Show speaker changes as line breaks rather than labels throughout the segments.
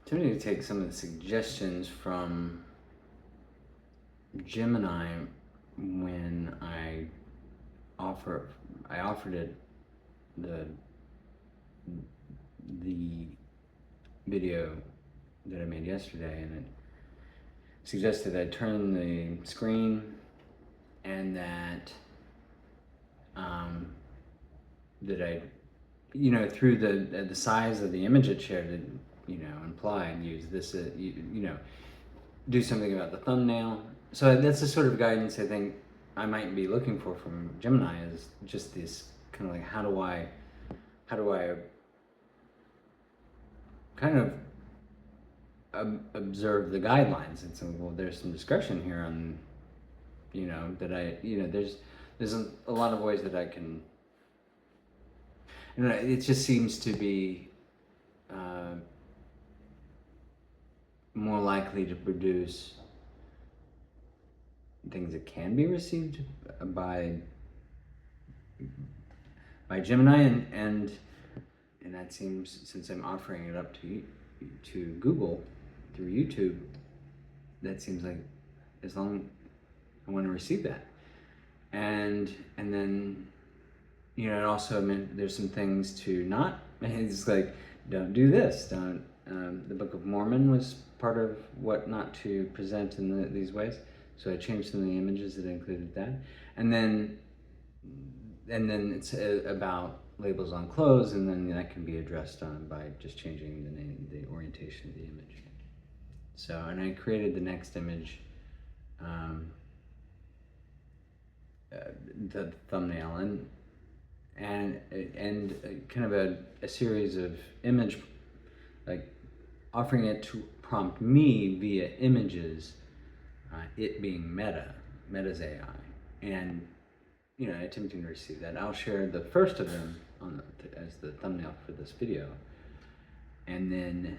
tempted to take some of the suggestions from Gemini when I offered it the video that I made yesterday, and it suggested I turn the screen and that that I, through the size of the image it shared, it, implied use this, do something about the thumbnail. So that's the sort of guidance I think I might be looking for from Gemini, is just this kind of like, how do I kind of observe the guidelines, and so, well, there's some discretion here on, that there's a lot of ways that I can, it just seems to be more likely to produce things that can be received by Gemini, and that seems, since I'm offering it up to Google through YouTube, that seems like, as long I want to receive that, and then it also meant there's some things to not. It's like, don't do this. Don't. The Book of Mormon was part of what not to present in these ways. So I changed some of the images that included that, and then it's about labels on clothes, and then that can be addressed by just changing the name, the orientation of the image. So, and I created the next image, the thumbnail, and kind of a series of image, like offering it to prompt me via images, it being Meta's AI, and attempting to receive that. I'll share the first of them as the thumbnail for this video, and then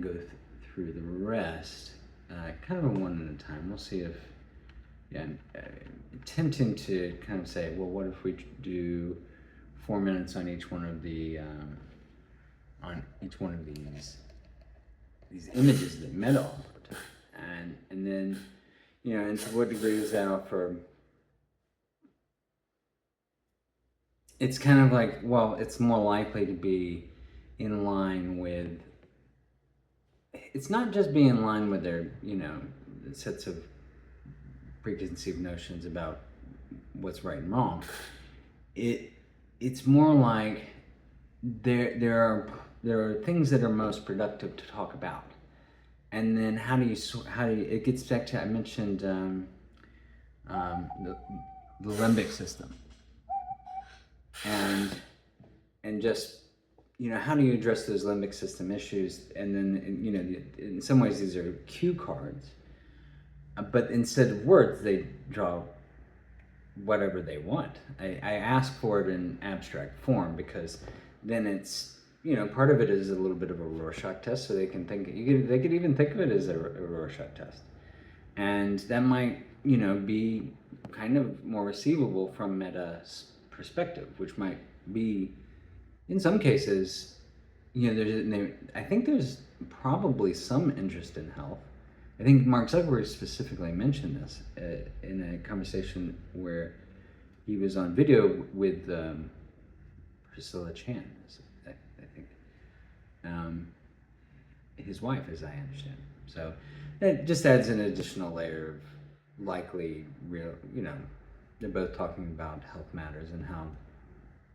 go through the rest, kind of one at a time. We'll see if, I'm attempting to kind of say, well, what if we do 4 minutes on each one of these images that Meta offered, and then, and to what degree does that offer? It's kind of like, well, it's more likely to be in line with, it's not just being in line with their, sets of preconceived notions about what's right and wrong. It's more like there are things that are most productive to talk about, and then how do you it gets back to, I mentioned the limbic system, and just, how do you address those limbic system issues? And then, in some ways these are cue cards, but instead of words, they draw whatever they want. I ask for it in abstract form, because then it's, part of it is a little bit of a Rorschach test, so they can think, they could even think of it as a Rorschach test, and that might, be kind of more receivable from Meta's perspective, which might be, in some cases, I think there's probably some interest in health. I think Mark Zuckerberg specifically mentioned this in a conversation where he was on video with Priscilla Chan, I think, his wife, as I understand. So that just adds an additional layer of likely real, they're both talking about health matters and how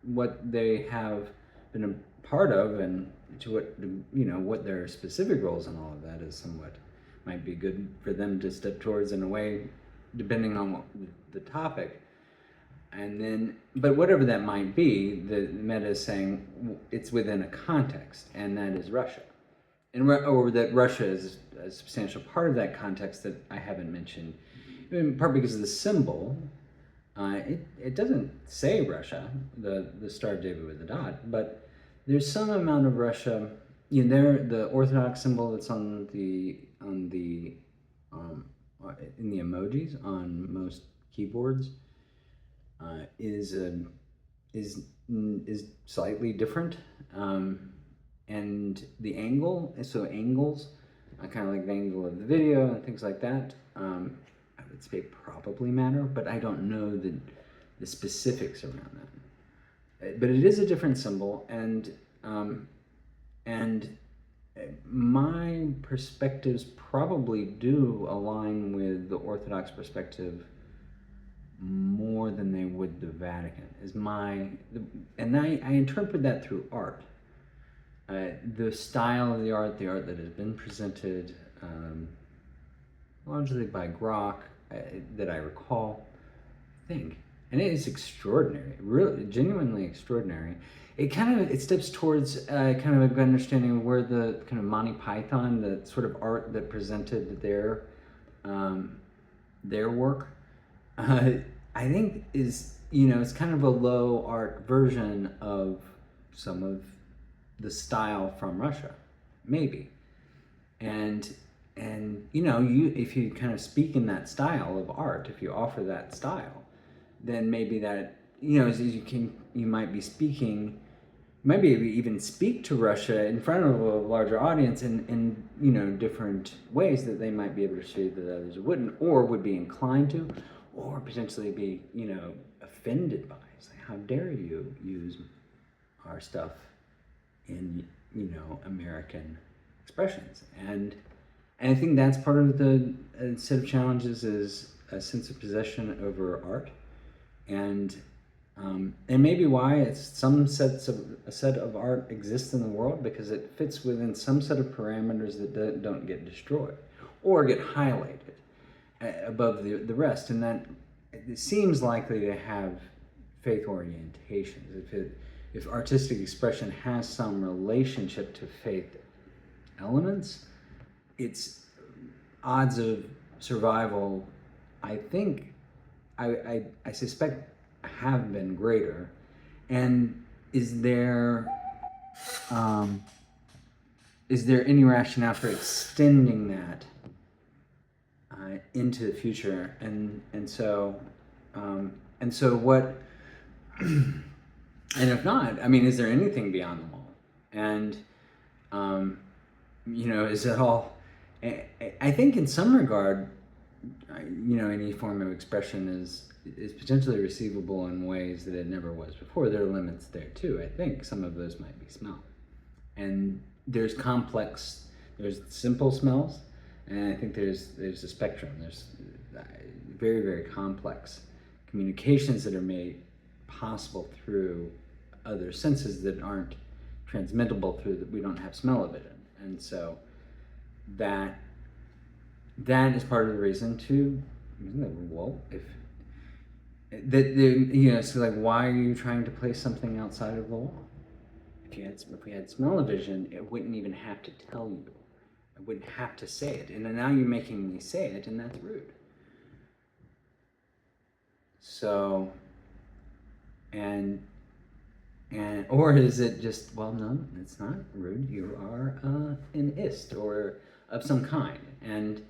what they have been a part of, and to what their specific roles in all of that is, somewhat might be good for them to step towards, in a way, depending on the topic. And then, but whatever that might be, the Meta is saying it's within a context, and that is Russia, or that Russia is a substantial part of that context that I haven't mentioned, in part because of the symbol. It doesn't say Russia, the Star of David with the dot, but there's some amount of Russia. The Orthodox symbol that's in the emojis on most keyboards is slightly different, and the angle. So angles, kind of like the angle of the video and things like that, I would say probably matter, but I don't know the specifics around that. But it is a different symbol, and my perspectives probably do align with the Orthodox perspective more than they would the Vatican. And I interpret that through art. The style of the art that has been presented, largely by Grok, that I recall, I think, and it is extraordinary, really, genuinely extraordinary. It steps towards kind of a good understanding of where the kind of Monty Python, the sort of art that presented their work, I think is, it's kind of a low art version of some of the style from Russia, maybe. And if you kind of speak in that style of art, if you offer that style, then maybe that, you might be speaking, maybe even speak to Russia in front of a larger audience in different ways that they might be able to see that others wouldn't, or would be inclined to, or potentially be, offended by. It's like, how dare you use our stuff in, American expressions. And I think that's part of the set of challenges, is a sense of possession over art. And maybe why a set of art exists in the world, because it fits within some set of parameters that don't get destroyed or get highlighted above the rest, and that it seems likely to have faith orientations. If artistic expression has some relationship to faith elements, its odds of survival, I think, I suspect, have been greater. And is there any rationale for extending that into the future? And so what? And if not, is there anything beyond the wall? And is it all? I think in some regard, any form of expression is potentially receivable in ways that it never was before. There are limits there too. I think some of those might be smell, and there's simple smells, and I think there's a spectrum. There's very, very complex communications that are made possible through other senses that aren't transmittable through that we don't have smell-o-vision, and so that is part of the reason to, well, so like, why are you trying to place something outside of the wall? If we had smell-o-vision, it wouldn't even have to tell you. I wouldn't have to say it, and now you're making me say it, and that's rude. So, or is it just, well, no, it's not rude. You are an ist or of some kind, and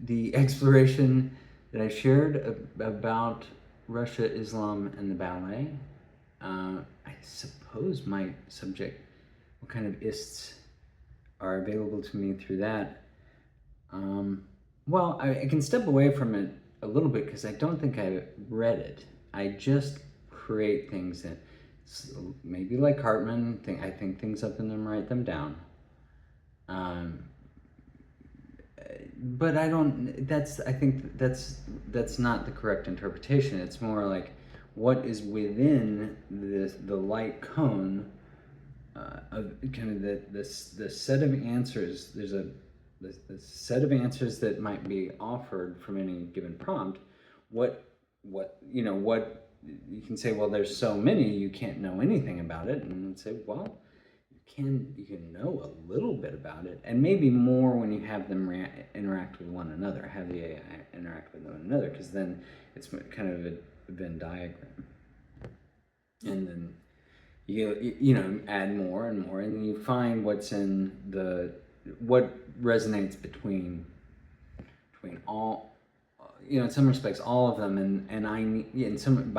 the exploration that I shared about Russia, Islam, and the ballet, I suppose my subject, what kind of ists are available to me through that. Well, I can step away from it a little bit because I don't think I read it. I just create things that, maybe like Hartman, I think things up and then write them down. But I think that's not the correct interpretation. It's more like, what is within the light cone of kind of the set of answers. There's the set of answers that might be offered from any given prompt. What you can say, well, there's so many, you can't know anything about it, and say, well, you can know a little bit about it, and maybe more when you have them interact with one another, have the AI interact with one another, because then it's kind of a Venn diagram, and then you add more and more, and then you find what resonates between all in some respects, all of them, and in some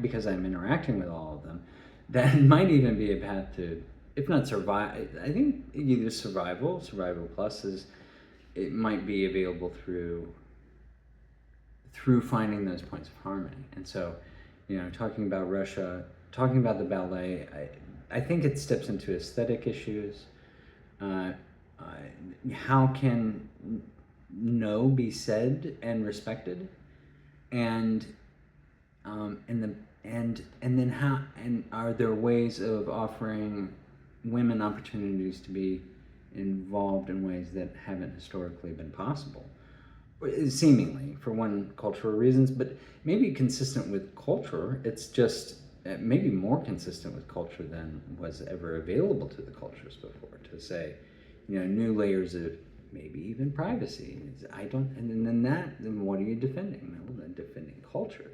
because I'm interacting with all of them, that might even be a path to, if not survive. I think either survival plus it might be available through finding those points of harmony. And so, talking about Russia, talking about the ballet, I think it steps into aesthetic issues. How can no be said and respected, and then how, and are there ways of offering women opportunities to be involved in ways that haven't historically been possible, seemingly for one, cultural reasons, but maybe consistent with culture. It's just maybe more consistent with culture than was ever available to the cultures before, to say, new layers of maybe even privacy. Then what are you defending? No, then defending culture.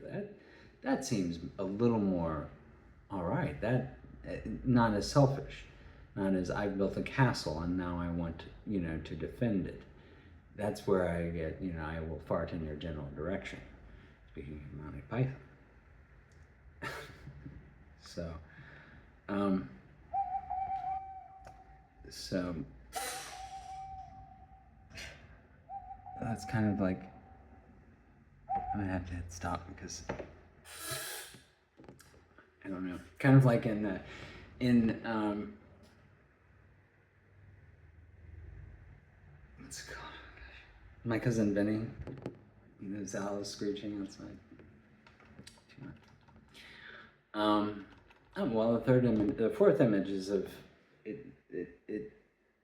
That seems a little more all right. That not as selfish, not as I've built a castle and now I want to defend it. That's where I get, I will fart in your general direction. Speaking of Monty Python. So that's kind of like, I'm gonna have to hit stop because I don't know. Kind of like in what's it called? My cousin Benny. There's owls screeching outside. Too much. Well, the fourth image is of it.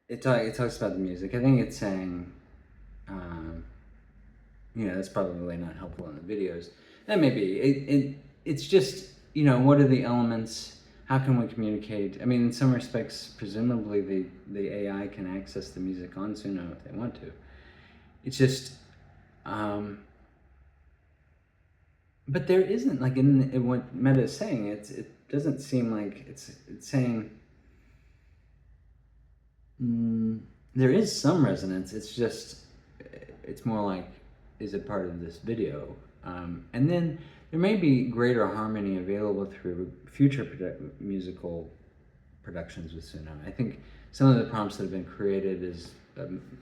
It talks about the music. I think it's saying, that's probably not helpful in the videos. That may be. It's just, what are the elements? How can we communicate? I mean, in some respects, presumably the AI can access the music on Suno if they want to. It's just, but there isn't, like in what Meta is saying, it doesn't seem like it's saying, there is some resonance. It's just, it's more like, is it part of this video? And then there may be greater harmony available through future musical productions with Suno. I think some of the prompts that have been created is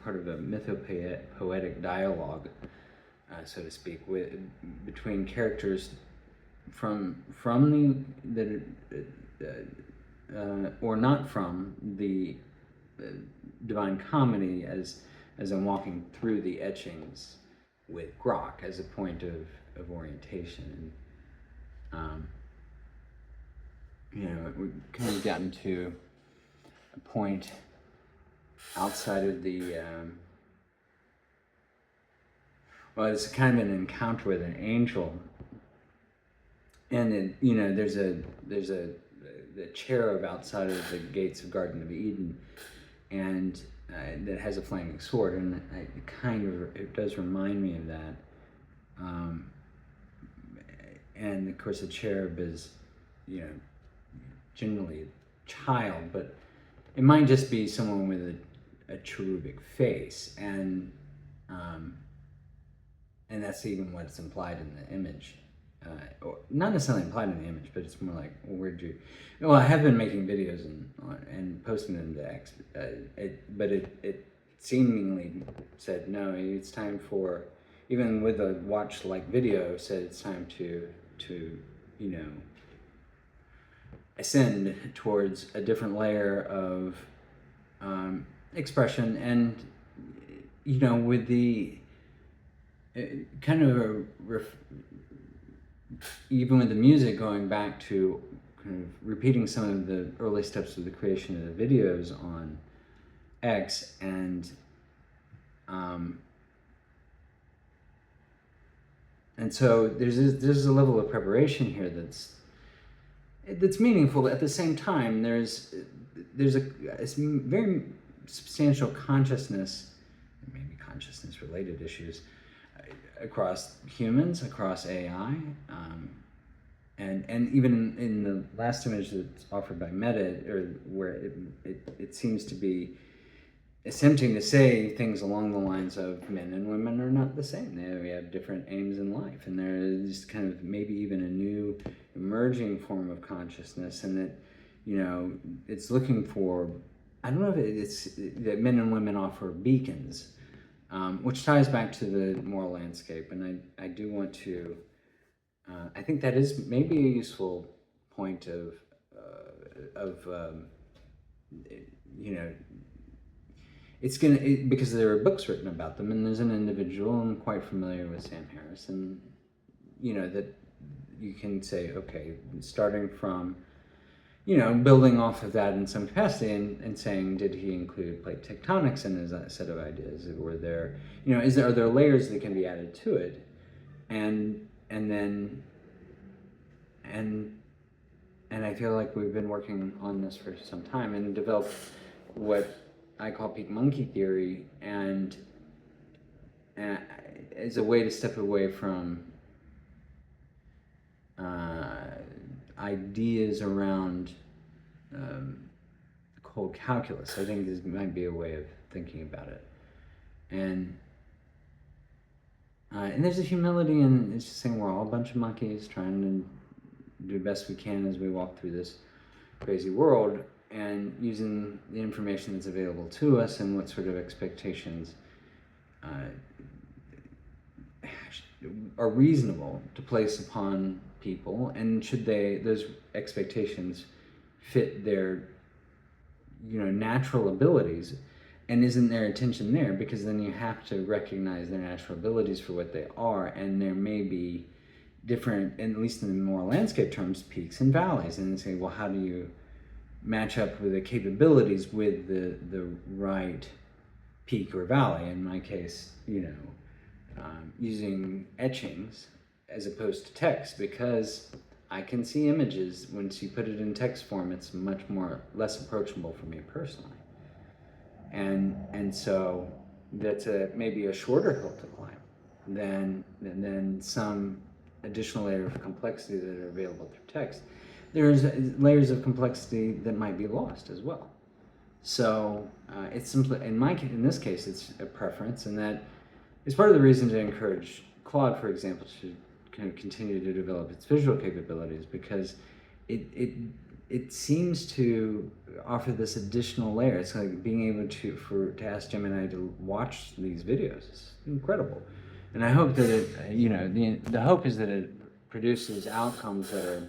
part of a mythopoetic dialogue, so to speak, between characters from the or not from the Divine Comedy, as I'm walking through the etchings with Grok as a point of orientation. And we've kind of gotten to a point outside of the it's kind of an encounter with an angel, and there's the cherub outside of the gates of Garden of Eden, and that has a flaming sword, and it does remind me of that. And of course, the cherub is, generally a child, but it might just be someone with a cherubic face, and that's even what's implied in the image. Or not necessarily implied in the image, but it's more like, well, I have been making videos and posting them to X, but it seemingly said, no, it's time for, even with a watch-like video, said it's time to ascend towards a different layer of expression, and with the kind of even with the music going back to kind of repeating some of the early steps of the creation of the videos on X, and so there's a level of preparation here that's meaningful, but at the same time there's a very substantial consciousness, maybe consciousness related issues, across humans, across AI, and even in the last image that's offered by Meta, or where it seems to be it's tempting to say things along the lines of men and women are not the same. We have different aims in life, and there is kind of maybe even a new emerging form of consciousness, and that, you know, it's looking for, I don't know if it's that men and women offer beacons, which ties back to the moral landscape. And I do want to, I think that is maybe a useful point of you know, it's because there are books written about them, and there's an individual, I'm quite familiar with Sam Harris, and, you know, that you can say, okay, starting from, you know, building off of that in some capacity, and saying, did he include plate tectonics in his set of ideas? Were there, you know, are there layers that can be added to it? And I feel like we've been working on this for some time and developed what I call peak monkey theory, and as a way to step away from ideas around cold calculus. I think this might be a way of thinking about it, and there's a humility in it's just saying we're all a bunch of monkeys trying to do the best we can as we walk through this crazy world, and using the information that's available to us and what sort of expectations are reasonable to place upon people, and should those expectations fit their, you know, natural abilities, and isn't their attention there? Because then you have to recognize their natural abilities for what they are, and there may be different, at least in the moral landscape terms, peaks and valleys, and say, well, how do you match up with the capabilities with the right peak or valley? In my case, you know, using etchings as opposed to text, because I can see images. Once you put it in text form, it's much less approachable for me personally, and so that's maybe a shorter hill to climb than some additional layer of complexity that are available through text. There's layers of complexity that might be lost as well. So it's simply, in this case, it's a preference, and that is part of the reason to encourage Claude, for example, to kind of continue to develop its visual capabilities, because it seems to offer this additional layer. It's like being able to ask Gemini to watch these videos. It's incredible, and I hope that it, you know, the hope is that it produces outcomes that are,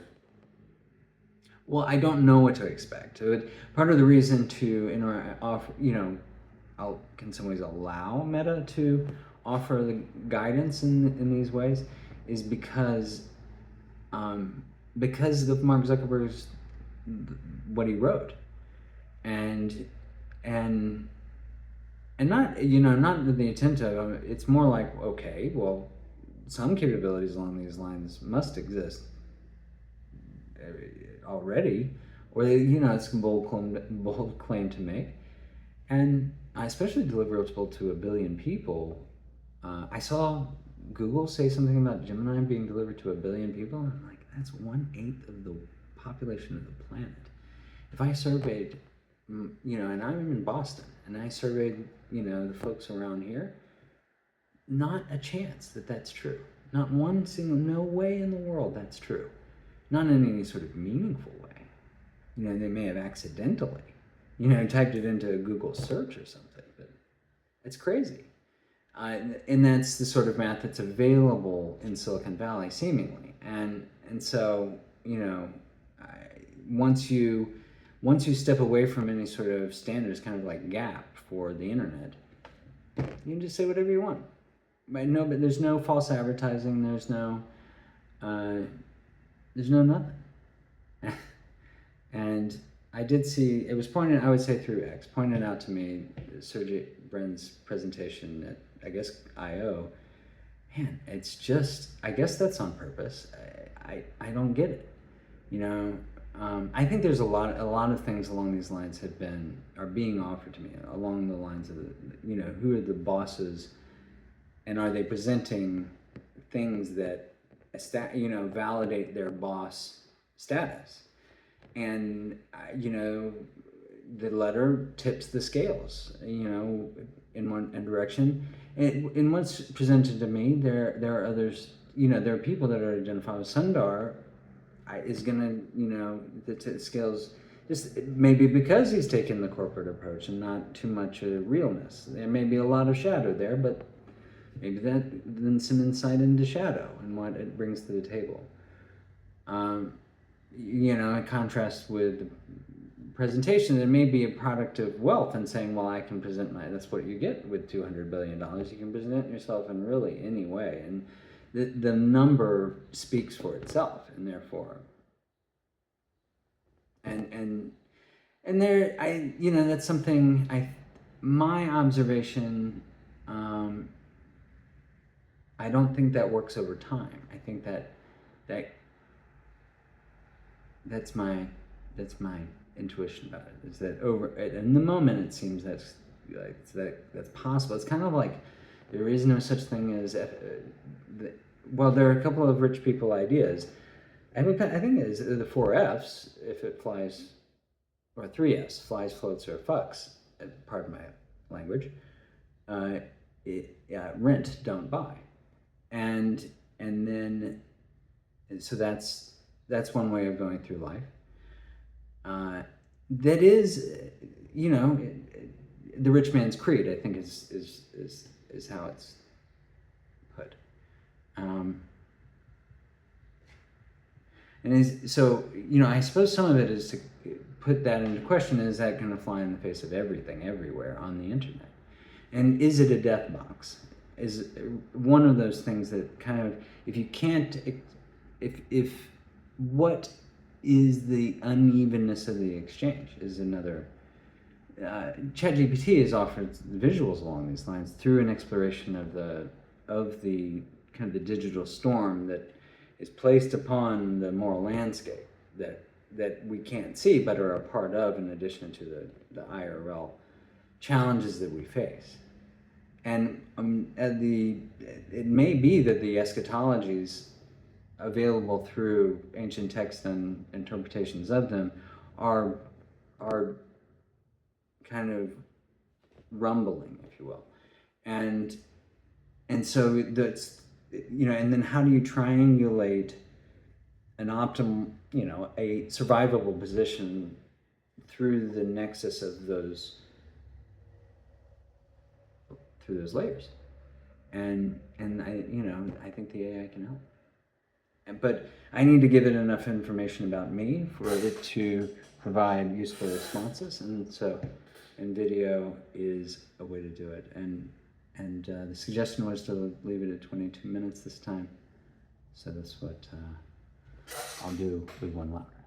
well, I don't know what to expect. Part of the reason to offer, you know, in some ways allow Meta to offer the guidance in these ways is because of Mark Zuckerberg's, what he wrote, and not, you know, not the intent of it's more like, okay, well, some capabilities along these lines must exist already, or you know, it's a bold claim to make, and especially deliverable to 1 billion people. I saw Google say something about Gemini being delivered to 1 billion people. I'm like, that's 1/8 of the population of the planet. If I surveyed, you know, and I'm in Boston, and I surveyed, you know, the folks around here, not a chance that that's true. Not one single, no way in the world that's true. Not in any sort of meaningful way. You know, they may have accidentally, you know, typed it into a Google search or something, but it's crazy. And that's the sort of math that's available in Silicon Valley, seemingly. And so, you know, once you step away from any sort of standards, kind of like GAP for the internet, you can just say whatever you want. But there's no false advertising. There's no nothing. And I did see, it was pointed, I would say through X, pointed out to me, Sergey Brin's presentation at, I guess, I.O. Man, it's just, I guess that's on purpose. I don't get it. You know, I think there's a lot of things along these lines are being offered to me along the lines of, you know, who are the bosses, and are they presenting things that, you know, validate their boss status? And, you know, the letter tips the scales, in one direction. In what's presented to me, there are others, there are people that are identified with Sundar, is gonna, the scales, just maybe because he's taken the corporate approach and not too much realness. There may be a lot of shadow there, but maybe that then some insight into shadow and what it brings to the table. In contrast with presentation, it may be a product of wealth and saying, well, I can present that's what you get with $200 billion. You can present yourself in really any way. And the number speaks for itself, and therefore, and there, that's something my observation, I don't think that works over time. I think that's my intuition about it, is that in the moment it seems that's possible. It's kind of like there is no such thing as well, there are a couple of rich people ideas. I think it is the 4 Fs, if it flies, or 3 Fs, flies, floats, or fucks, pardon my language, rent, don't buy. And then, so that's one way of going through life. That is, the rich man's creed, I think, is how it's put. So, I suppose some of it is to put that into question. Is that going to fly in the face of everything, everywhere on the internet? And is it a death box? Is one of those things that kind of, if you can't, if what is the unevenness of the exchange is another. ChatGPT has offered visuals along these lines through an exploration of the kind of the digital storm that is placed upon the moral landscape that we can't see but are a part of, in addition to the IRL challenges that we face. And it may be that the eschatologies available through ancient texts and interpretations of them are kind of rumbling, if you will, and so that's, and then how do you triangulate an optimal, a survivable position through the nexus of those layers, and I think the AI can help, but I need to give it enough information about me for it to provide useful responses, and video is a way to do it, and the suggestion was to leave it at 22 minutes this time, so that's what I'll do with one louder.